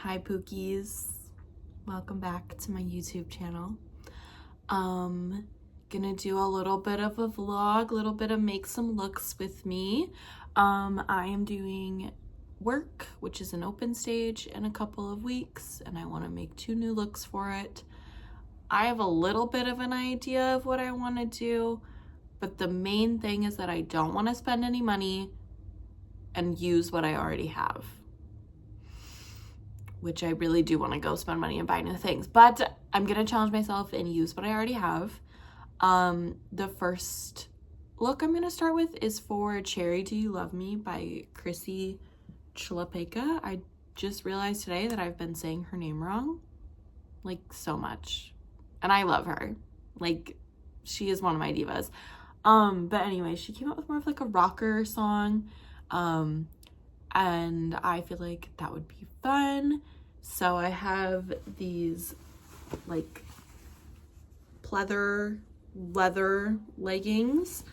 Hi Pookies, welcome back to my YouTube channel. Gonna do a little bit of a vlog, a little bit of make some looks with me. I am doing work, which is an open stage, in a couple of weeks, and I want to make 2 new looks for it. I have a little bit of an idea of what I want to do, but the main thing is that I don't want to spend any money and use what I already have, which I really do want to go spend money and buy new things, but I'm gonna challenge myself and use what I already have. The first look I'm gonna start with is for Cherry Do You Love Me by Chrissy Chulapeka. I just realized today that I've been saying her name wrong, like, so much, and I love her. Like, she is one of my divas. But anyway, she came out with more of like a rocker song, and I feel like that would be fun. So I have these like pleather leather leggings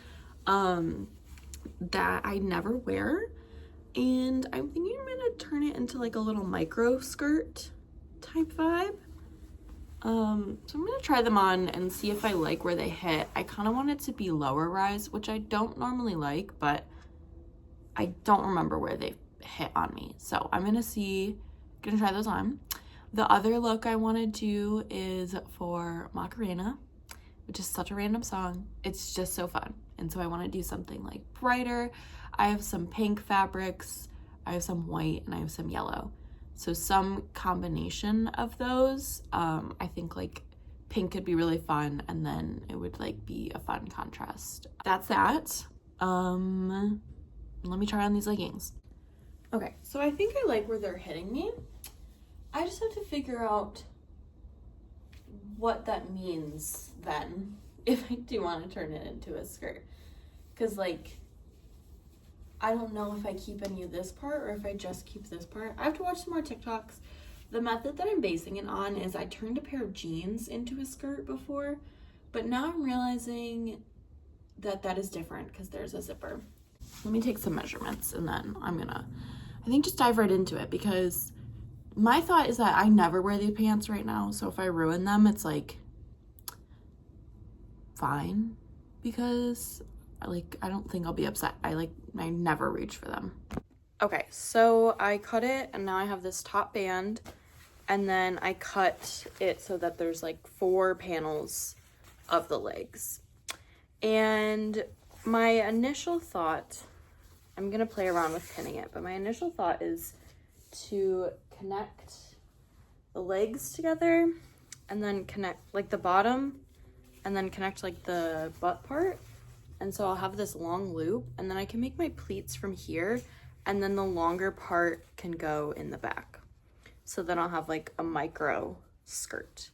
that I never wear, and I'm thinking I'm gonna turn it into like a little micro skirt type vibe. So I'm gonna try them on and see if I like where they hit. I kind of want it to be lower rise, which I don't normally like, but I don't remember where they hit on me. So I'm gonna try those on. The other look I want to do is for Macarena, which is such a random song. It's just so fun. And so I want to do something like brighter. I have some pink fabrics, I have some white, and I have some yellow. So some combination of those. I think like pink could be really fun, and then it would like be a fun contrast. That's that. Let me try on these leggings. Okay, so I think I like where they're hitting me. I just have to figure out what that means then, if I do want to turn it into a skirt. Because, like, I don't know if I keep any of this part or if I just keep this part. I have to watch some more TikToks. The method that I'm basing it on is I turned a pair of jeans into a skirt before, but now I'm realizing that that is different because there's a zipper. Let me take some measurements, and then I'm gonna, I think, just dive right into it, because my thought is that I never wear these pants right now, so if I ruin them, it's fine, because I don't think I'll be upset. I never reach for them. Okay, so I cut it, and now I have this top band, and then I cut it so that there's 4 panels of the legs. And my initial thought, I'm gonna play around with pinning it, but my initial thought is to connect the legs together and then connect the bottom and then connect the butt part. And so I'll have this long loop, and then I can make my pleats from here, and then the longer part can go in the back. So then I'll have a micro skirt.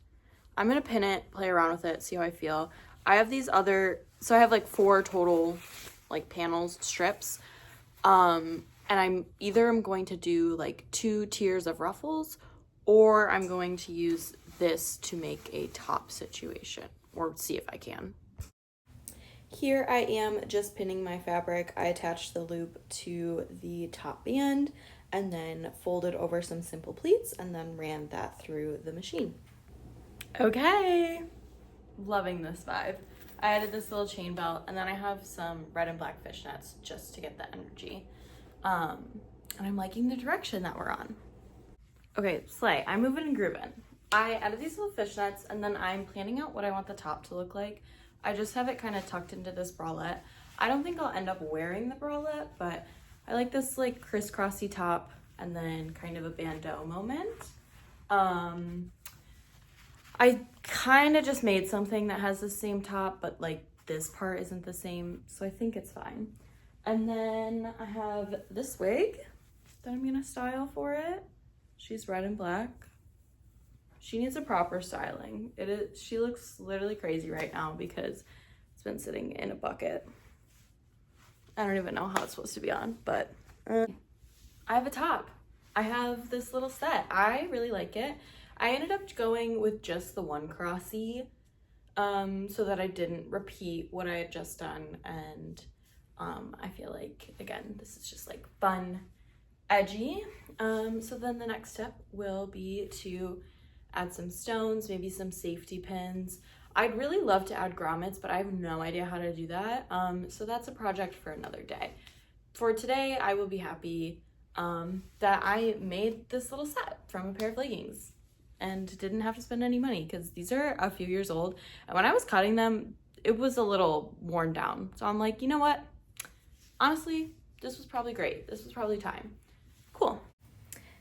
I'm gonna pin it, play around with it, see how I feel. I have these other, so I have 4 total panels, strips. And I'm going to do 2 tiers of ruffles, or I'm going to use this to make a top situation, or see if I can. Here I am just pinning my fabric. I attached the loop to the top band and then folded over some simple pleats and then ran that through the machine. Okay, loving this vibe. I added this little chain belt, and then I have some red and black fishnets just to get the energy. And I'm liking the direction that we're on. Okay, slay. I'm moving and grooving. I added these little fishnets, and then I'm planning out what I want the top to look like. I just have it kind of tucked into this bralette. I don't think I'll end up wearing the bralette, but I like this crisscrossy top and then kind of a bandeau moment. I kind of just made something that has the same top, but this part isn't the same, so I think it's fine. And then I have this wig that I'm gonna style for it. She's red and black. She needs a proper styling. She looks literally crazy right now because it's been sitting in a bucket. I don't even know how it's supposed to be on, but I have a top. I have this little set. I really like it. I ended up going with just the one crossy, so that I didn't repeat what I had just done, and I feel like, again, this is just fun edgy. So then the next step will be to add some stones, maybe some safety pins. I'd really love to add grommets, but I have no idea how to do that. So that's a project for another day. For today, I will be happy that I made this little set from a pair of leggings and didn't have to spend any money because these are a few years old. And when I was cutting them, it was a little worn down. So I'm like, you know what? Honestly, this was probably great. This was probably time. Cool.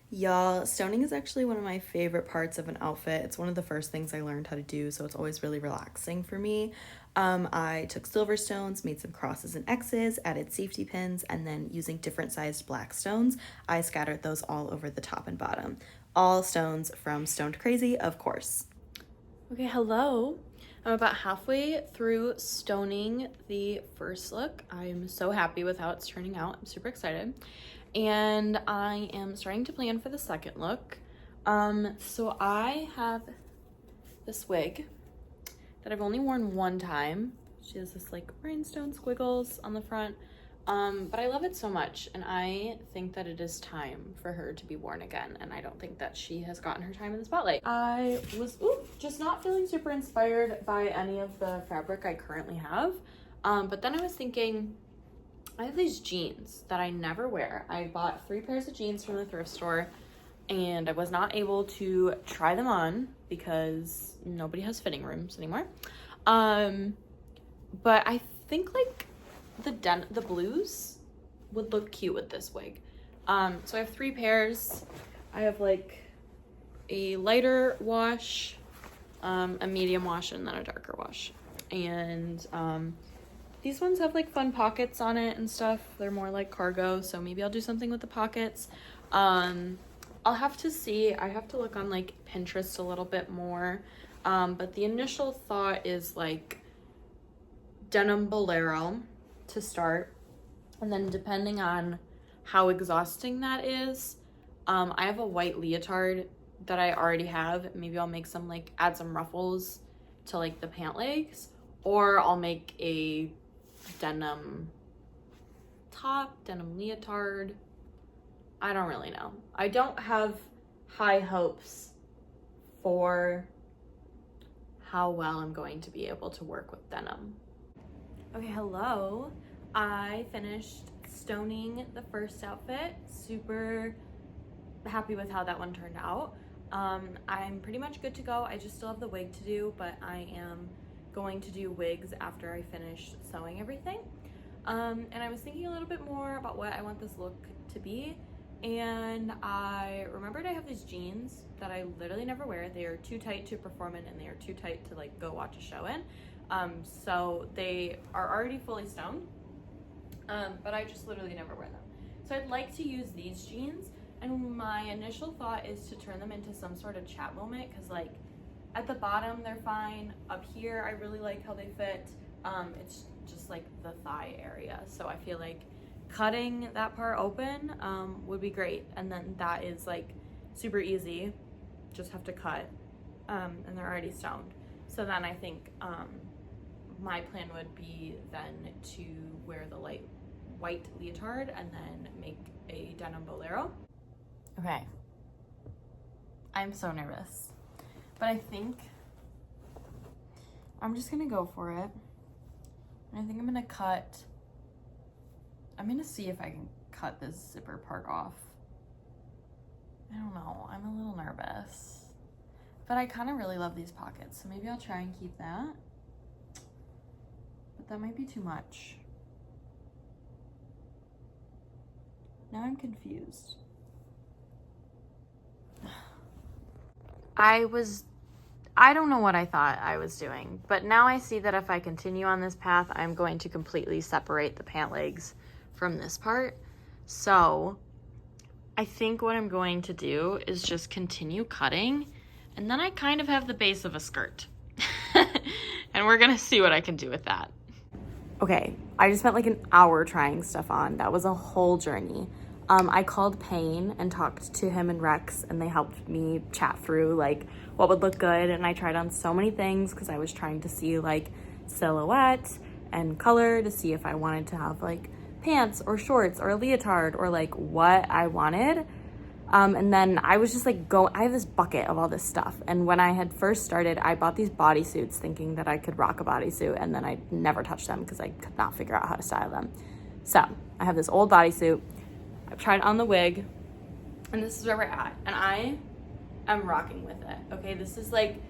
Y'all, stoning is actually one of my favorite parts of an outfit. It's one of the first things I learned how to do, so it's always really relaxing for me. I took silver stones, made some crosses and X's, added safety pins, and then using different sized black stones, I scattered those all over the top and bottom. All stones from Stoned Crazy, of course. Okay, hello. I'm about halfway through stoning the first look. I'm so happy with how it's turning out. I'm super excited. And I am starting to plan for the second look. So I have this wig that I've only worn one time. She has this like rhinestone squiggles on the front. But I love it so much, and I think that it is time for her to be worn again, and I don't think that she has gotten her time in the spotlight. I was just not feeling super inspired by any of the fabric I currently have, but then I was thinking, I have these jeans that I never wear. I bought 3 pairs of jeans from the thrift store, and I was not able to try them on because nobody has fitting rooms anymore. But I think like the blues would look cute with this wig. So I have 3 pairs. I have like a lighter wash, a medium wash, and then a darker wash. And these ones have like fun pockets on it and stuff. They're more like cargo, so maybe I'll do something with the pockets. I'll have to see. I have to look on like Pinterest a little bit more. But the initial thought is like denim bolero to start, and then depending on how exhausting that is, I have a white leotard that I already have. Maybe I'll make some like add some ruffles to like the pant legs, or I'll make a denim top, denim leotard. I don't really know. I don't have high hopes for how well I'm going to be able to work with denim. Okay, hello. I finished stoning the first outfit. Super happy with how that one turned out. I'm pretty much good to go. I just still have the wig to do, but I am going to do wigs after I finish sewing everything. And I was thinking a little bit more about what I want this look to be, and I remembered I have these jeans that I literally never wear. They are too tight to perform in, and they are too tight to like go watch a show in. So they are already fully stoned, but I just literally never wear them. So I'd like to use these jeans, and my initial thought is to turn them into some sort of chat moment, because like at the bottom they're fine. Up here I really like how they fit. It's just like the thigh area, so I feel like cutting that part open would be great, and then that is like super easy, just have to cut, and they're already stoned. So then I think my plan would be then to wear the light white leotard and then make a denim bolero. Okay, I'm so nervous, but I think I'm just gonna go for it. I think I'm gonna see if I can cut this zipper part off. I don't know, I'm a little nervous, but I kind of really love these pockets, so maybe I'll try and keep that, but that might be too much. Now I'm confused. I don't know what I thought I was doing, but now I see that if I continue on this path, I'm going to completely separate the pant legs from this part. So I think what I'm going to do is just continue cutting, and then I kind of have the base of a skirt. And we're gonna see what I can do with that. Okay, I just spent like an hour trying stuff on. That was a whole journey. I called Payne and talked to him and Rex, and they helped me chat through like what would look good, and I tried on so many things because I was trying to see like silhouette and color to see if I wanted to have like pants or shorts or a leotard or like what I wanted. And then I was just like, I have this bucket of all this stuff. And when I had first started, I bought these bodysuits thinking that I could rock a bodysuit, and then I never touched them because I could not figure out how to style them. So I have this old bodysuit. I've tried on the wig, and this is where we're at. And I am rocking with it. Okay, this is like,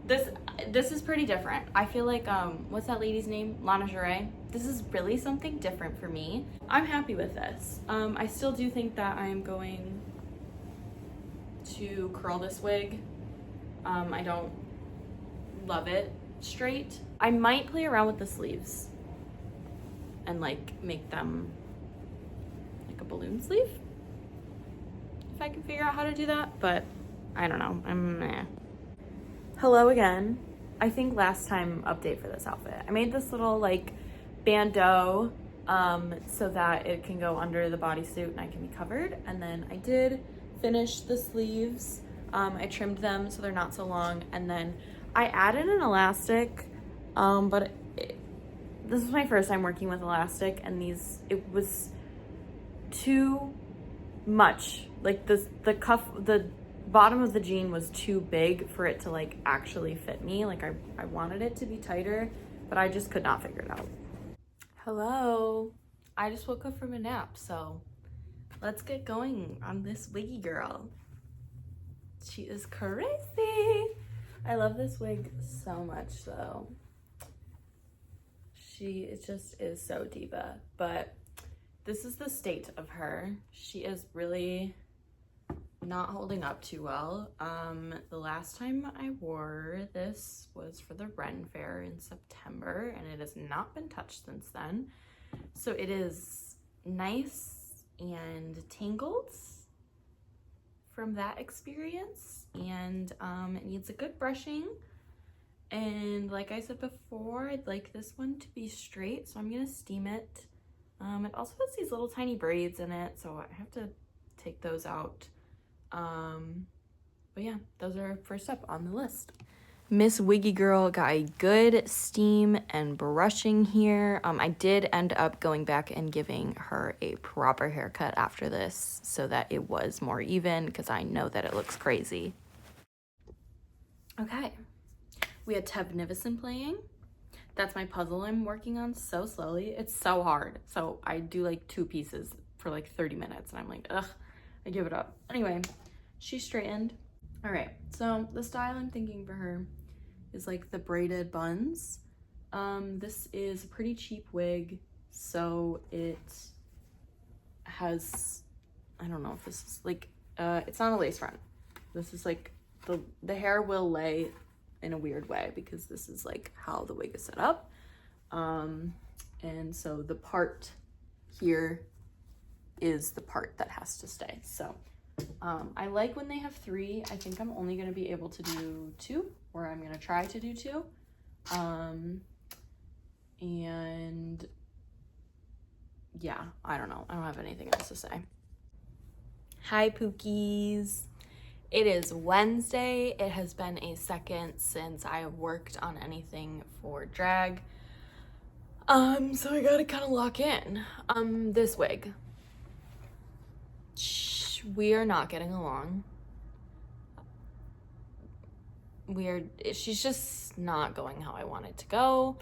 this is pretty different. I feel like, what's that lady's name? Lana Jarre. This is really something different for me. I'm happy with this. I still do think that I'm going to curl this wig. I don't love it straight. I might play around with the sleeves and like make them like a balloon sleeve if I can figure out how to do that, but I don't know. Hello again. I think last time update for this outfit, I made this little like bandeau so that it can go under the bodysuit and I can be covered. And then I did finish the sleeves. I trimmed them so they're not so long, and then I added an elastic, but this is my first time working with elastic, and it was too much. Like the bottom of the jean was too big for it to like actually fit me. Like I wanted it to be tighter, but I just could not figure it out. Hello, I just woke up from a nap, so let's get going on this wiggy girl. She is crazy. I love this wig so much though. She just is so diva, but this is the state of her. She is really not holding up too well. The last time I wore this was for the Ren Fair in September, and it has not been touched since then. So it is nice and tangled from that experience, and it needs a good brushing. And like I said before, I'd like this one to be straight, so I'm gonna steam it. It also has these little tiny braids in it, so I have to take those out. But yeah, those are first up on the list. Miss Wiggy Girl got a good steam and brushing here. I did end up going back and giving her a proper haircut after this so that it was more even, because I know that it looks crazy. Okay, we had Tev Nivison playing. That's my puzzle I'm working on so slowly. It's so hard. So I do like 2 pieces for like 30 minutes and I'm like, ugh, I give it up. Anyway, she straightened. All right, so the style I'm thinking for her is like the braided buns. This is a pretty cheap wig, so it has, I don't know if this is like, it's not a lace front. This is like, the hair will lay in a weird way because this is like how the wig is set up. And so the part here is the part that has to stay. So I like when they have 3. I think I'm only going to be able to do 2, or I'm going to try to do 2. And yeah, I don't know. I don't have anything else to say. Hi, Pookies. It is Wednesday. It has been a second since I have worked on anything for drag. So I gotta kind of lock in. This wig. We are not getting along. She's just not going how I want it to go.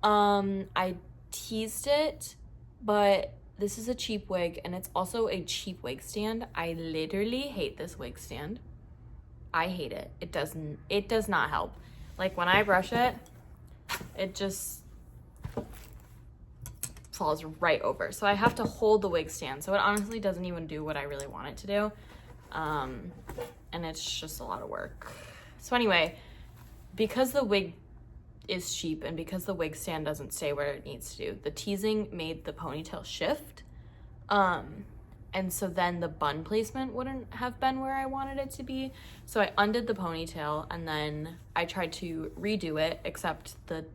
I teased it, but this is a cheap wig, and it's also a cheap wig stand. I literally hate this wig stand. I hate it. It does not help. Like when I brush it, it just falls right over. So I have to hold the wig stand. So it honestly doesn't even do what I really want it to do. And it's just a lot of work. So anyway, because the wig is cheap and because the wig stand doesn't stay where it needs to do, the teasing made the ponytail shift. And so then the bun placement wouldn't have been where I wanted it to be. So I undid the ponytail and then I tried to redo it, except the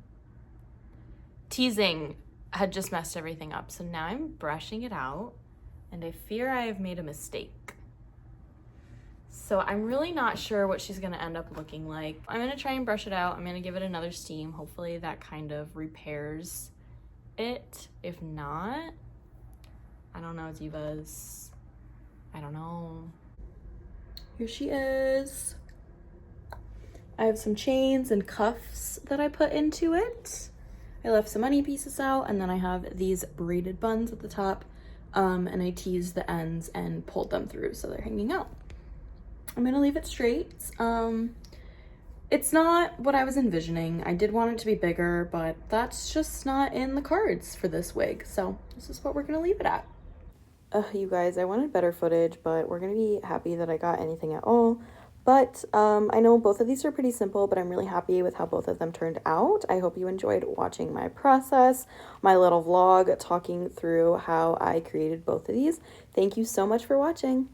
teasing had just messed everything up. So now I'm brushing it out and I fear I have made a mistake. So I'm really not sure what she's gonna end up looking like. I'm gonna try and brush it out. I'm gonna give it another steam. Hopefully that kind of repairs it. If not, I don't know, divas. I don't know. Here she is. I have some chains and cuffs that I put into it. I left some money pieces out, and then I have these braided buns at the top, and I teased the ends and pulled them through so they're hanging out. I'm gonna leave it straight. It's not what I was envisioning. I did want it to be bigger, but that's just not in the cards for this wig. So this is what we're gonna leave it at. You guys, I wanted better footage, but we're gonna be happy that I got anything at all. But I know both of these are pretty simple, but I'm really happy with how both of them turned out. I hope you enjoyed watching my process, my little vlog talking through how I created both of these. Thank you so much for watching.